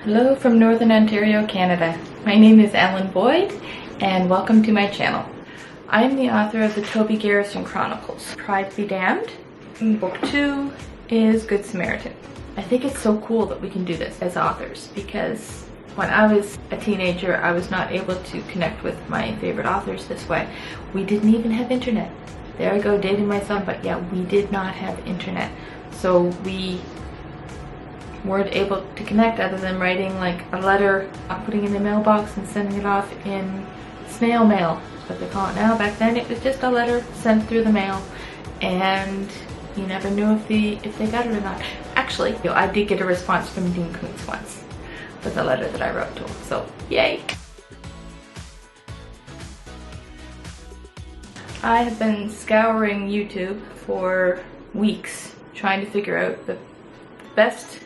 Hello from Northern Ontario, Canada. My name is Ellen Boyd and welcome to my channel. I am the author of the Toby Garrison Chronicles. Pride Be Damned. Book 2 is Good Samaritan. I think it's so cool that we can do this as authors because when I was a teenager I was not able to connect with my favorite authors this way. We didn't even have internet. There I go dating myself, but yeah, we did not have internet. So we weren't able to connect other than writing like a letter, putting it in the mailbox and sending it off in snail mail, that's what they call it now. Back then it was just a letter sent through the mail and you never knew if they got it or not. Actually, I did get a response from Dean Koontz once with a letter that I wrote to him, so yay! I have been scouring YouTube for weeks trying to figure out the best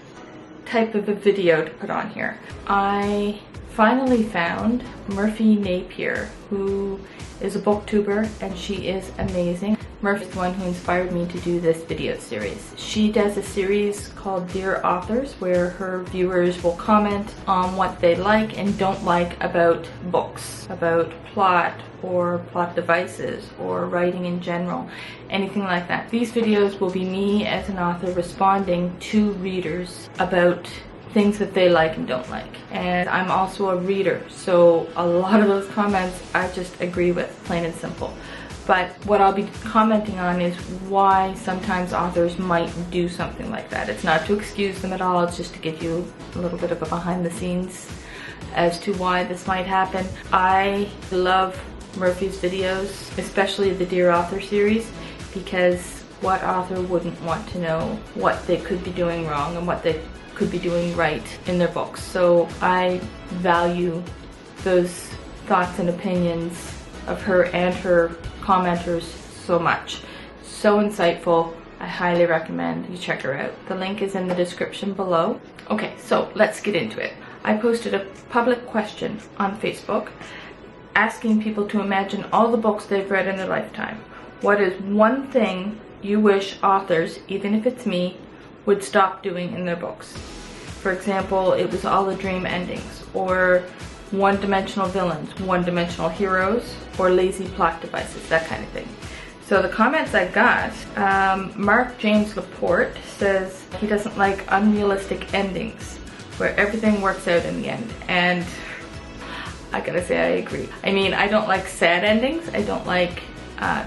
type of a video to put on here. I finally found Merphy Napier, who is a booktuber and she is amazing. Merphy is the one who inspired me to do this video series. She does a series called Dear Authors where her viewers will comment on what they like and don't like about books, about plot or plot devices or writing in general, anything like that. These videos will be me as an author responding to readers about things that they like and don't like. And I'm also a reader, so a lot of those comments I just agree with, plain and simple. But what I'll be commenting on is why sometimes authors might do something like that. It's not to excuse them at all, it's just to give you a little bit of a behind the scenes as to why this might happen. I love Merphy's videos, especially the Dear Author series, because what author wouldn't want to know what they could be doing wrong and what they could be doing right in their books. So I value those thoughts and opinions of her and her commenters so much. So insightful. I highly recommend you check her out. The link is in the description below. Okay, so let's get into it. I posted a public question on Facebook asking people to imagine all the books they've read in their lifetime. What is one thing you wish authors, even if it's me, would stop doing in their books? For example, it was all the dream endings, or one-dimensional villains, one-dimensional heroes, or lazy plot devices, that kind of thing. So the comments I got, Mark James Laporte says he doesn't like unrealistic endings, where everything works out in the end, and I gotta say I agree. I mean, I don't like sad endings, I don't like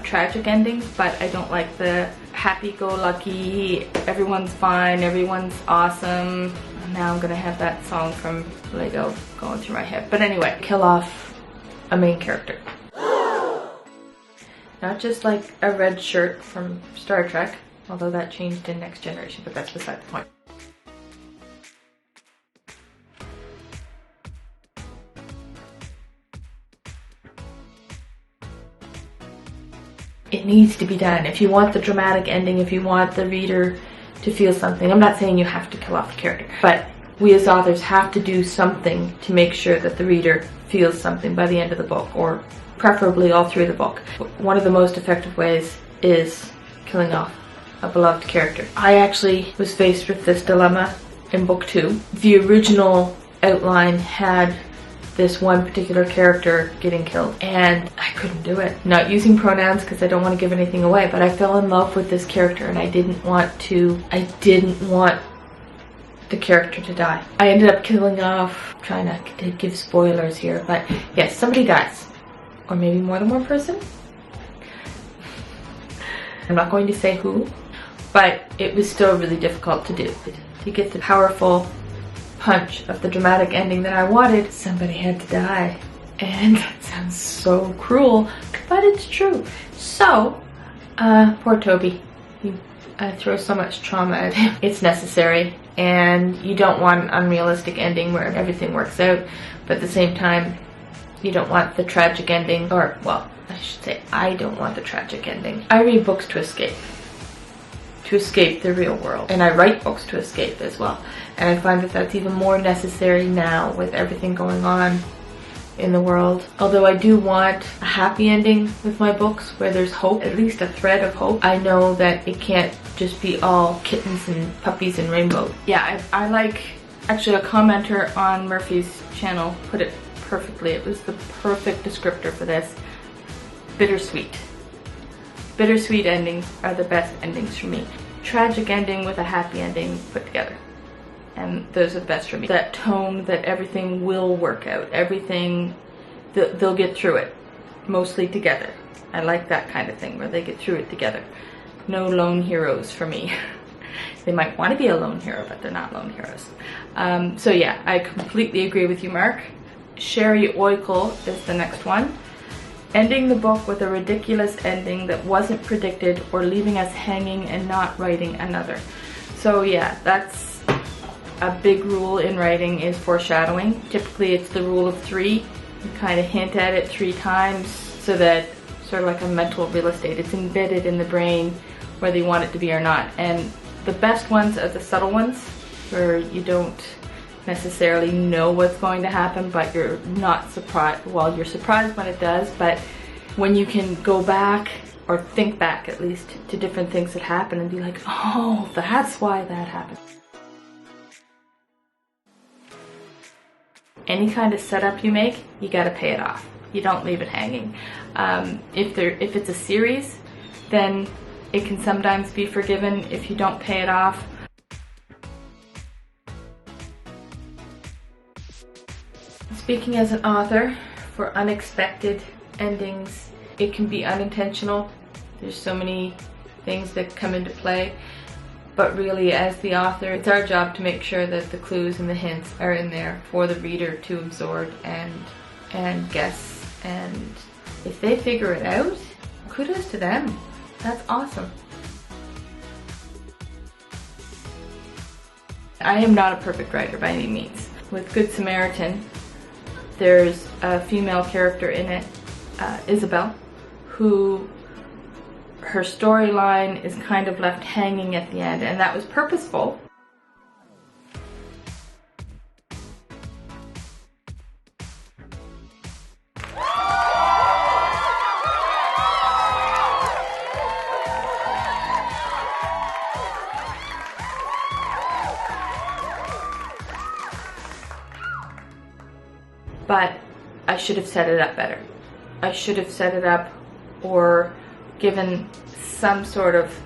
tragic endings, but I don't like the happy-go-lucky, everyone's fine, everyone's awesome. Now I'm gonna have that song from Lego going through my head. But anyway, kill off a main character. Not just like a red shirt from Star Trek, although that changed in Next Generation, but that's beside the point. It needs to be done. If you want the dramatic ending, if you want the reader to feel something, I'm not saying you have to kill off the character, but we as authors have to do something to make sure that the reader feels something by the end of the book, or preferably all through the book. One of the most effective ways is killing off a beloved character. I actually was faced with this dilemma in book 2. The original outline had this one particular character getting killed and I couldn't do it. Not using pronouns because I don't want to give anything away, but I fell in love with this character and I didn't want the character to die. I ended up killing off, trying not to give spoilers here, but yes, somebody dies. Or maybe more than one person. I'm not going to say who, but it was still really difficult to do. To get the powerful punch of the dramatic ending that I wanted, somebody had to die. And that sounds so cruel, but it's true. So, poor Toby. You throw so much trauma at him. It's necessary, and you don't want an unrealistic ending where everything works out, but at the same time, you don't want the tragic ending, or, well, I should say, I don't want the tragic ending. I read books to escape the real world, and I write books to escape as well. And I find that that's even more necessary now with everything going on in the world. Although I do want a happy ending with my books where there's hope, at least a thread of hope. I know that it can't just be all kittens and puppies and rainbows. Yeah, I like Actually, a commenter on Merphy's channel put it perfectly. It was the perfect descriptor for this. Bittersweet. Bittersweet endings are the best endings for me. Tragic ending with a happy ending put together. And those are the best for me. That tone that everything will work out. Everything, they'll get through it. Mostly together. I like that kind of thing where they get through it together. No lone heroes for me. They might want to be a lone hero, but they're not lone heroes. So yeah, I completely agree with you, Mark. Sherry Oikle is the next one. Ending the book with a ridiculous ending that wasn't predicted, or leaving us hanging and not writing another. So yeah, that's a big rule in writing, is foreshadowing. Typically it's the rule of 3. You kind of hint at it 3 times so that, sort of like a mental real estate, it's embedded in the brain whether you want it to be or not. And the best ones are the subtle ones, where you don't necessarily know what's going to happen, but you're not surprised. Well, you're surprised when it does, but when you can go back, or think back at least, to different things that happen and be like, oh, that's why that happened. Any kind of setup you make, you gotta pay it off. You don't leave it hanging. If it's a series, then it can sometimes be forgiven if you don't pay it off. Speaking as an author, for unexpected endings, it can be unintentional. There's so many things that come into play. But really, as the author, it's our job to make sure that the clues and the hints are in there for the reader to absorb and guess. And if they figure it out, kudos to them. That's awesome. I am not a perfect writer by any means. With Good Samaritan, there's a female character in it, Isabel, who her storyline is kind of left hanging at the end, and that was purposeful. But I should have set it up better. I should have set it up, or given some sort of,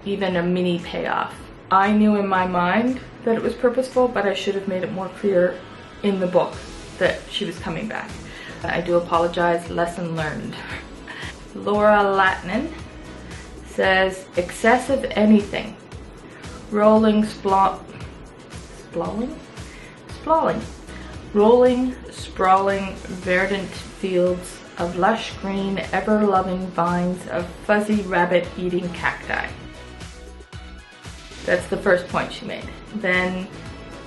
even a mini payoff. I knew in my mind that it was purposeful, but I should have made it more clear in the book that she was coming back. I do apologize, lesson learned. Laura Latinen says, excessive anything. Rolling Rolling, sprawling, verdant fields of lush green, ever-loving vines of fuzzy rabbit-eating cacti. That's the first point she made. Then,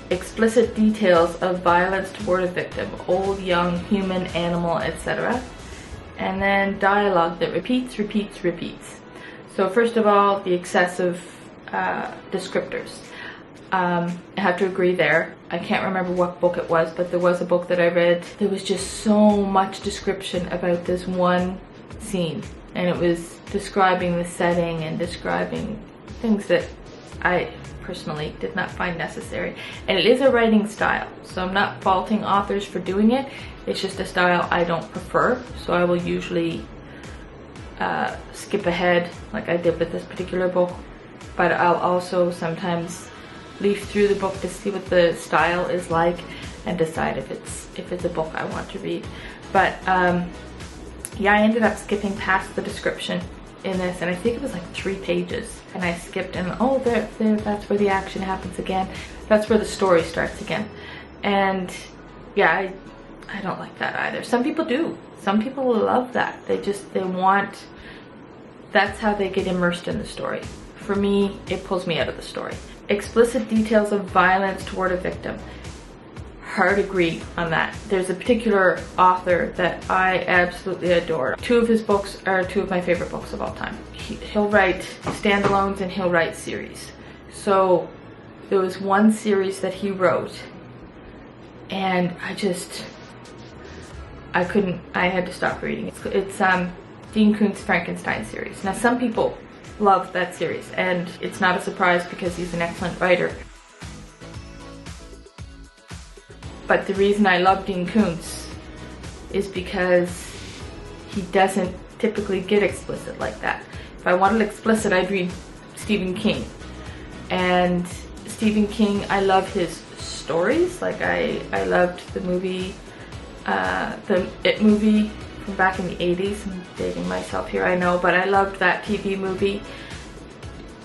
explicit details of violence toward a victim, old, young, human, animal, etc. And then dialogue that repeats. So first of all, the excessive descriptors. I have to agree there. I can't remember what book it was, but there was a book that I read. There was just so much description about this one scene, and it was describing the setting and describing things that I personally did not find necessary. And it is a writing style, so I'm not faulting authors for doing it. It's just a style I don't prefer, so I will usually skip ahead like I did with this particular book, but I'll also sometimes leaf through the book to see what the style is like and decide if it's a book I want to read. But yeah, I ended up skipping past the description in this, and I think it was like 3 pages, and I skipped, and oh, there, that's where the action happens again. That's where the story starts again. And yeah, I don't like that either. Some people do. Some people love that. They want, that's how they get immersed in the story. For me, it pulls me out of the story. Explicit details of violence toward a victim. Hard agree on that. There's a particular author that I absolutely adore. 2 of his books are 2 of my favorite books of all time. He'll write standalones and he'll write series. So there was one series that he wrote, and I had to stop reading. It's Dean Koontz Frankenstein series. Now some people love that series, and it's not a surprise because he's an excellent writer. But the reason I love Dean Koontz is because he doesn't typically get explicit like that. If I wanted explicit, I'd read Stephen King. And Stephen King, I love his stories. Like I loved the movie, the It movie from back in the 80s. I'm dating myself here, I know, but I loved that TV movie.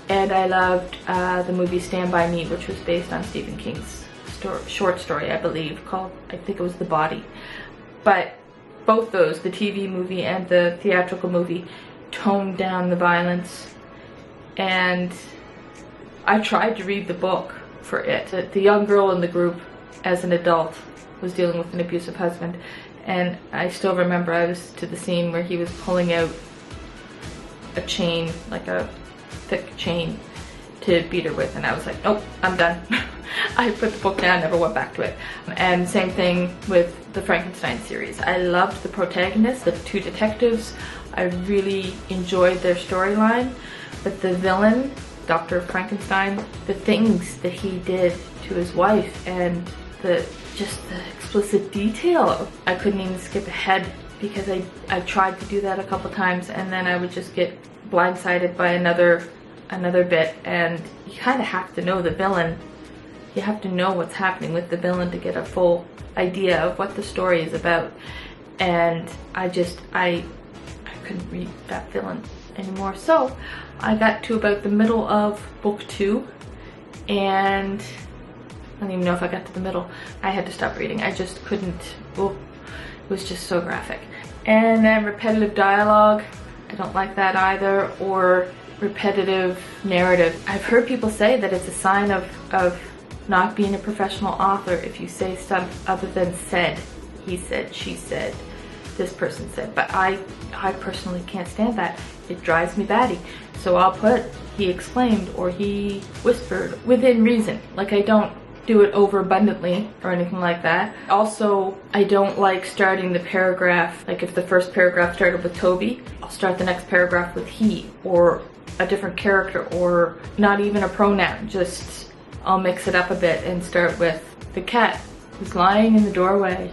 And I loved the movie Stand By Me, which was based on Stephen King's short story, I believe, called, I think it was The Body. But both those, the TV movie and the theatrical movie, toned down the violence. And I tried to read the book for it. The young girl in the group, as an adult, was dealing with an abusive husband. And I still remember I was to the scene where he was pulling out a chain, like a thick chain, to beat her with. And I was like, nope, I'm done. I put the book down, never went back to it. And same thing with the Frankenstein series. I loved the protagonists, the two detectives. I really enjoyed their storyline. But the villain, Dr. Frankenstein, the things that he did to his wife and just the explicit detail. I couldn't even skip ahead because I tried to do that a couple times, and then I would just get blindsided by another bit. And you kind of have to know the villain. You have to know what's happening with the villain to get a full idea of what the story is about. And I couldn't read that villain anymore. So I got to about the middle of book 2, and I don't even know if I got to the middle. I had to stop reading. I just couldn't. Oh, it was just so graphic. And then repetitive dialogue. I don't like that either. Or repetitive narrative. I've heard people say that it's a sign of not being a professional author if you say stuff other than said, he said, she said, this person said. But I personally can't stand that. It drives me batty. So I'll put he exclaimed or he whispered within reason. Like, I don't do it overabundantly or anything like that. Also, I don't like starting the paragraph, like if the first paragraph started with Toby, I'll start the next paragraph with he or a different character or not even a pronoun. Just I'll mix it up a bit and start with the cat was lying in the doorway,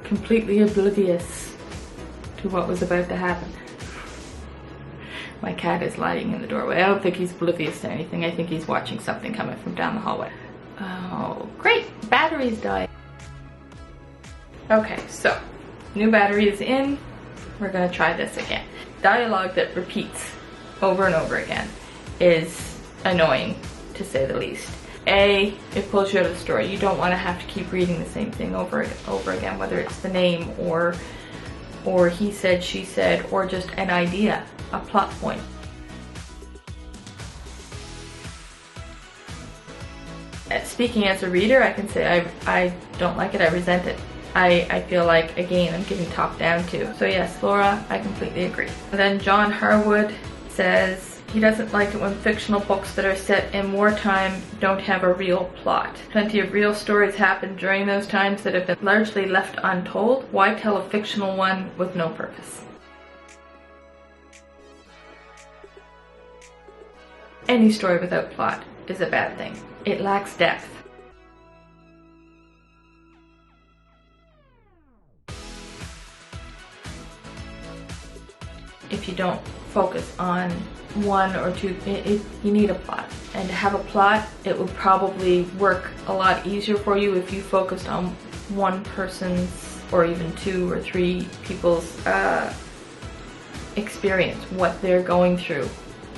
completely oblivious to what was about to happen. My cat is lying in the doorway. I don't think he's oblivious to anything. I think he's watching something coming from down the hallway. Oh, great! Batteries died. Okay, so new battery is in. We're gonna try this again. Dialogue that repeats over and over again is annoying, to say the least. It pulls you out of the story. You don't want to have to keep reading the same thing over and over again, whether it's the name or he said, she said, or just an idea, a plot point. Speaking as a reader, I can say I don't like it, I resent it. I feel like, again, I'm getting talked down to. So yes, Laura, I completely agree. And then John Harwood says he doesn't like it when fictional books that are set in wartime don't have a real plot. Plenty of real stories happen during those times that have been largely left untold. Why tell a fictional one with no purpose? Any story without plot is a bad thing. It lacks depth. If you don't focus on one or two, you need a plot. And to have a plot, it would probably work a lot easier for you if you focused on one person's or even 2 or 3 people's experience, what they're going through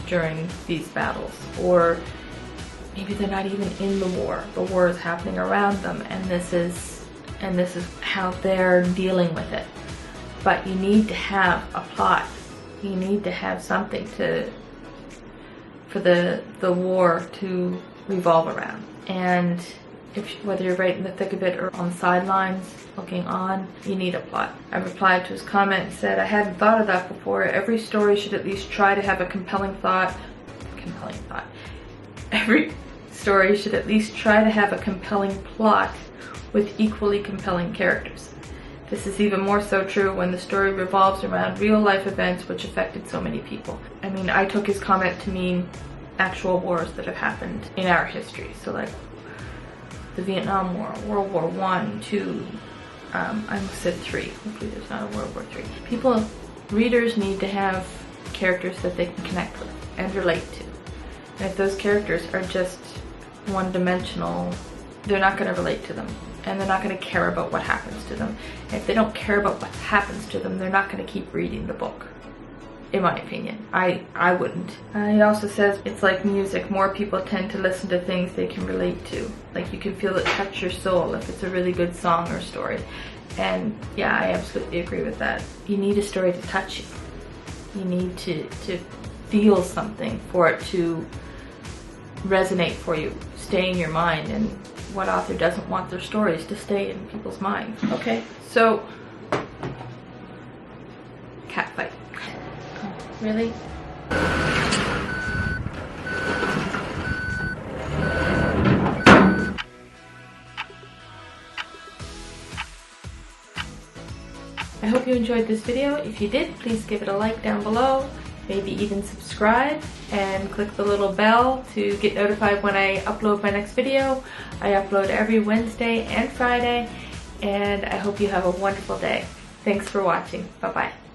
during these battles. Or maybe they're not even in the war is happening around them, and this is how they're dealing with it. But you need to have a plot. You need to have something for the war to revolve around. And whether you're right in the thick of it or on the sidelines looking on, you need a plot. I replied to his comment and said, I hadn't thought of that before. Every story should at least try to have a compelling thought. Every story should at least try to have a compelling plot with equally compelling characters. This is even more so true when the story revolves around real life events which affected so many people. I mean, I took his comment to mean actual wars that have happened in our history. So like the Vietnam War, World War One, Two. I almost said 3. Hopefully there's not a World War 3. Readers need to have characters that they can connect with and relate to. And if those characters are just one-dimensional, they're not going to relate to them. And they're not going to care about what happens to them. And if they don't care about what happens to them, they're not going to keep reading the book. In my opinion. I wouldn't. He also says it's like music. More people tend to listen to things they can relate to. Like you can feel it touch your soul if it's a really good song or story. And yeah, I absolutely agree with that. You need a story to touch you. You need to feel something for it to resonate for you, stay in your mind. And what author doesn't want their stories to stay in people's minds? Okay, so cat fight. Really? I hope you enjoyed this video. If you did, please give it a like down below. Maybe even subscribe and click the little bell to get notified when I upload my next video. I upload every Wednesday and Friday, and I hope you have a wonderful day. Thanks for watching. Bye-bye.